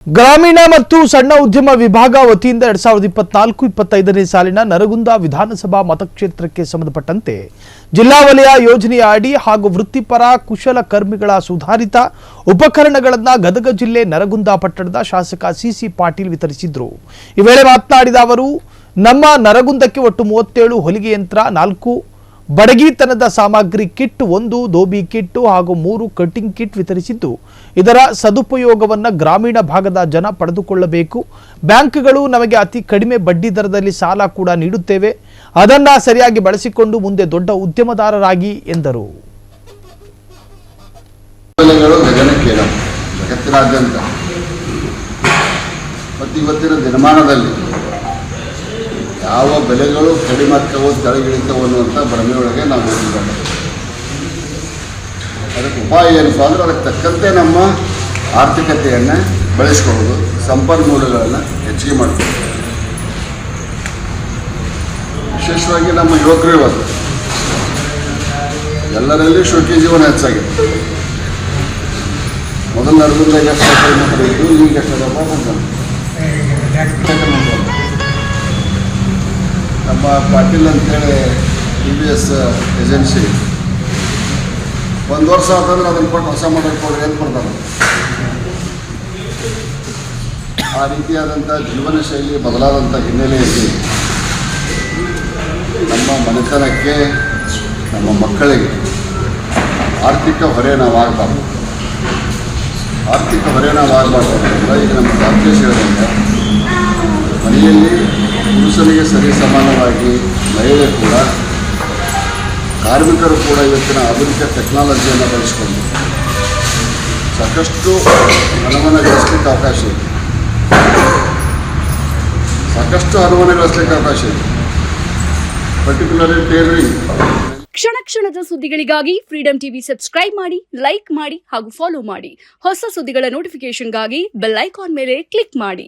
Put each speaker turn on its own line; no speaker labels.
ಗ್ರಾಮೀಣ ಮತ್ತು ಸಣ್ಣ ಉದ್ಯಮ ವಿಭಾಗ ವತಿಯಿಂದ 2024-25ನೇ ಸಾಲಿನ ನರಗುಂದ ವಿಧಾನಸಭಾ ಮತಕ್ಷೇತ್ರಕ್ಕೆ ಸಂಬಂಧಪಟ್ಟಂತೆ ಜಿಲ್ಲಾ ವಲಯ ಯೋಜನೆಯ ಅಡಿ ಹಾಗೂ ವೃತ್ತಿಪರ ಕುಶಲಕರ್ಮಿಗಳ ಸುಧಾರಿತ ಉಪಕರಣಗಳನ್ನು ಗದಗ ಜಿಲ್ಲೆ ನರಗುಂದ ಪಟ್ಟಣದ ಶಾಸಕ ಸಿಸಿ ಪಾಟೀಲ್ ವಿತರಿಸಿದರು। ಈ ವೇಳೆ ಮಾತನಾಡಿದ ಅವರು, ನಮ್ಮ ನರಗುಂದಕ್ಕೆ ಒಟ್ಟು 37 ಹೊಲಿಗೆ ಯಂತ್ರ, 4 ಬಡಗಿತನದ ಸಾಮಗ್ರಿ ಕಿಟ್, 1 ದೋಬಿ ಕಿಟ್ ಹಾಗೂ 3 ಕಟಿಂಗ್ ಕಿಟ್ ವಿತರಿಸಿದ್ದು, ಇದರ ಸದುಪಯೋಗವನ್ನು ಗ್ರಾಮೀಣ ಭಾಗದ ಜನ ಪಡೆದುಕೊಳ್ಳಬೇಕು। ಬ್ಯಾಂಕ್ಗಳು ನಮಗೆ ಅತಿ ಕಡಿಮೆ ಬಡ್ಡಿ ದರದಲ್ಲಿ ಸಾಲ ಕೂಡ ನೀಡುತ್ತೇವೆ, ಅದನ್ನು ಸರಿಯಾಗಿ ಬಳಸಿಕೊಂಡು ಮುಂದೆ ದೊಡ್ಡ ಉದ್ಯಮದಾರರಾಗಿ ಎಂದರು।
ಜಗತ್ತಿನಾದ್ಯಂತ ಮತ್ತು ಇವತ್ತಿನ ದಿನಮಾನದಲ್ಲಿ ಯಾವ ಬೆಲೆಗಳು ಕಡಿಮೆ ಆಗ್ತವೋ ಕೆಳಗಿಳಿತವೋ ಅನ್ನುವಂಥ ಭ್ರಮೆಯೊಳಗೆ ನಾವು ಹೋಗಿದ್ದೇವೆ। ಅದಕ್ಕೆ ಉಪಾಯ ಏನಪ್ಪ ಅಂದರೆ ಅದಕ್ಕೆ ತಕ್ಕಂತೆ ನಮ್ಮ ಆರ್ಥಿಕತೆಯನ್ನು ಬೆಳೆಸ್ಕೊಳ್ಳೋದು, ಸಂಪನ್ಮೂಲಗಳನ್ನು ಹೆಚ್ಚಿಗೆ ಮಾಡಬೇಕು। ವಿಶೇಷವಾಗಿ ನಮ್ಮ ಯುವಕರು ಇವತ್ತು ಎಲ್ಲರಲ್ಲಿ ಶೋಕಿ ಜೀವನ ಹೆಚ್ಚಾಗಿದೆ। ಮೊದಲು ನರಗುಂದಾಗ ಎಷ್ಟು ಇದ್ದು ಈಗ ಎಷ್ಟು ನಮ್ಮ ಪಾಟೀಲ್ ಅಂತೇಳಿ TVS ಏಜೆನ್ಸಿ 1 ವರ್ಷ ಆತಂದ್ರೆ ಅದನ್ನು ಕೊಟ್ಟು ಹೊಸ ಮಾಡಲ್ ಕೊಡ್ರಿ ಅಂತ ಕೊಡ್ತಾರೆ। ಆ ರೀತಿಯಾದಂಥ ಜೀವನ ಶೈಲಿ ಬದಲಾದಂಥ ಹಿನ್ನೆಲೆಯಲ್ಲಿ ನಮ್ಮ ಮನೆತನಕ್ಕೆ, ನಮ್ಮ ಮಕ್ಕಳಿಗೆ ಆರ್ಥಿಕ ಹೊರೆ ನಾವು ಆಗಬಾರ್ದು। ಆರ್ಥಿಕ ಹೊರೆ ನಾವು ಆಗಬಾರ್ದು ಅಂತಂದ್ರೆ ಈಗ ನಮ್ಮ ರಾಜೇಶ್ ಹೇಳಿದಂತೆ ಮನೆಯಲ್ಲಿ ಪುರುಷನಿಗೆ ಸರಿ ಸಮಾನವಾಗಿ ಮಹಿಳೆ ಕೂಡ, ಕಾರ್ಮಿಕರು ಕೂಡ ಇವತ್ತಿನ ಆಧುನಿಕ ಟೆಕ್ನಾಲಜಿಯನ್ನು ಬಳಸಿಕೊಂಡು ಸಾಕಷ್ಟು ಹಣವನ್ನು ಗಳಿಸಲಿಕ್ಕೆ ಅವಕಾಶ ಇದೆ, ಪರ್ಟಿಕ್ಯುಲರ್ಲಿ ಟೇಲರಿಂಗ್।
ಕ್ಷಣ ಕ್ಷಣದ ಸುದ್ದಿಗಳಿಗಾಗಿ ಫ್ರೀಡಂ ಟಿವಿ ಸಬ್ಸ್ಕ್ರೈಬ್ ಮಾಡಿ, ಲೈಕ್ ಮಾಡಿ ಹಾಗೂ ಫಾಲೋ ಮಾಡಿ। ಹೊಸ ಸುದ್ದಿಗಳ ನೋಟಿಫಿಕೇಶನ್ಗಾಗಿ ಬೆಲ್ ಐಕಾನ್ ಮೇಲೆ ಕ್ಲಿಕ್ ಮಾಡಿ।